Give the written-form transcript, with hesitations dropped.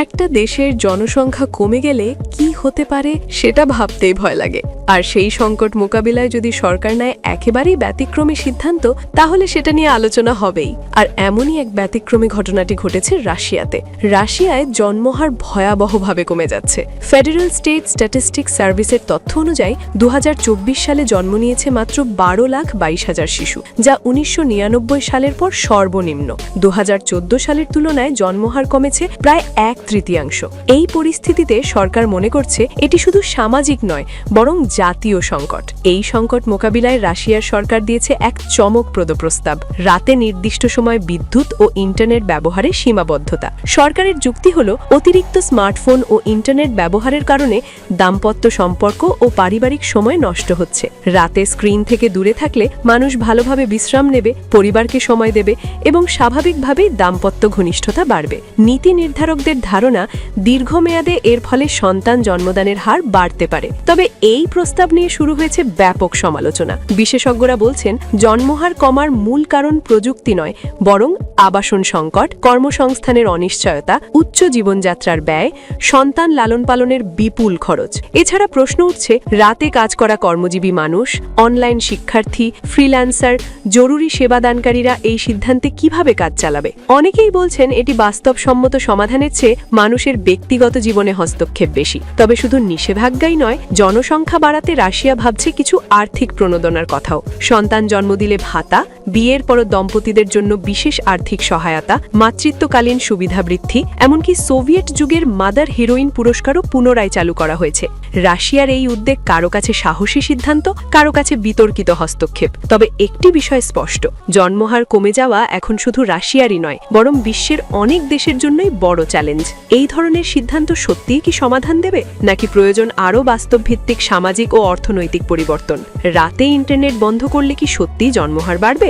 একটা দেশের জনসংখ্যা কমে গেলে কি হতে পারে সেটা ভাবতেই ভয় লাগে। আর সেই সংকট মোকাবিলায় যদি সরকার নেয় একেবারেই ব্যতিক্রমী সিদ্ধান্ত, তাহলে সেটা নিয়ে আলোচনা হবেই। আর এমনই এক ব্যতিক্রমী ঘটনাটি ঘটেছে রাশিয়াতে। রাশিয়ায় জন্মহার ভয়াবহভাবে কমে যাচ্ছে। ফেডারেল স্টেট স্ট্যাটিস্টিক্স সার্ভিসের তথ্য অনুযায়ী 2024 সালে জন্ম নিয়েছে মাত্র 12,22,000 শিশু, যা 1999 সালের পর সর্বনিম্ন। 2014 সালের তুলনায় জন্মহার কমেছে প্রায় 1/3। এই পরিস্থিতিতে সরকার মনে করছে এটি শুধু সামাজিক নয়, বরং জাতীয় সংকট। এই সংকট মোকাবিলায় রাশিয়ার সরকার দিয়েছে এক চমকপ্রদ প্রস্তাব: রাতে নির্দিষ্ট সময় বিদ্যুৎ ও ইন্টারনেট ব্যবহারে সীমাবদ্ধতা। সরকারের যুক্তি হল, অতিরিক্ত স্মার্টফোন ও ইন্টারনেট ব্যবহারের কারণে দাম্পত্য সম্পর্ক ও পারিবারিক সময় নষ্ট হচ্ছে। রাতে স্ক্রিন থেকে দূরে থাকলে মানুষ ভালোভাবে বিশ্রাম নেবে, পরিবারকে সময় দেবে এবং স্বাভাবিকভাবেই দাম্পত্য ঘনিষ্ঠতা বাড়বে। নীতি নির্ধারকদের ধারণা, দীর্ঘমেয়াদে এর ফলে সন্তান জন্মদানের হার বাড়তে পারে। তবে এই প্রস্তাব নিয়ে শুরু হয়েছে ব্যাপক সমালোচনা। বিশেষজ্ঞরা বলছেন, জন্মহার কমার মূল কারণ প্রযুক্তি নয়, বরং আবাসন সংকট, কর্মসংস্থানের অনিশ্চয়তা, উচ্চ জীবনযাত্রার ব্যয়, সন্তান লালন পালনের বিপুল খরচ। এছাড়া প্রশ্ন উঠছে, রাতে কাজ করা কর্মজীবী মানুষ, অনলাইন শিক্ষার্থী, ফ্রিল্যান্সার, জরুরি সেবাদানকারীরা এই সিদ্ধান্তে কিভাবে কাজ চালাবে। অনেকেই বলছেন এটি বাস্তবসম্মত সমাধানের চেয়ে মানুষের ব্যক্তিগত জীবনে হস্তক্ষেপ বেশি। তবে শুধু নিষেধাজ্ঞাই নয়, জনসংখ্যা বাড়াতে রাশিয়া ভাবছে কিছু আর্থিক প্রণোদনার কথাও। সন্তান জন্ম দিলে ভাতা, বিয়ের পর দম্পতিদের জন্য বিশেষ আর্থিক সহায়তা, মাতৃত্বকালীন সুবিধা বৃদ্ধি, এমনকি সোভিয়েত যুগের মাদার হিরোইন পুরস্কারও পুনরায় চালু করা হয়েছে। রাশিয়ার এই উদ্যোগ কারো কাছে সাহসী সিদ্ধান্ত, কারো কাছে বিতর্কিত হস্তক্ষেপ। তবে একটি বিষয় স্পষ্ট, জন্মহার কমে যাওয়া এখন শুধু রাশিয়ারই নয়, বরং বিশ্বের অনেক দেশের জন্যই বড় চ্যালেঞ্জ। এই ধরনের সিদ্ধান্ত সত্যিই কি সমাধান দেবে, নাকি প্রয়োজন আরও বাস্তবভিত্তিক সামাজিক ও অর্থনৈতিক পরিবর্তন? রাতে ইন্টারনেট বন্ধ করলে কি সত্যিই জন্মহার বাড়বে?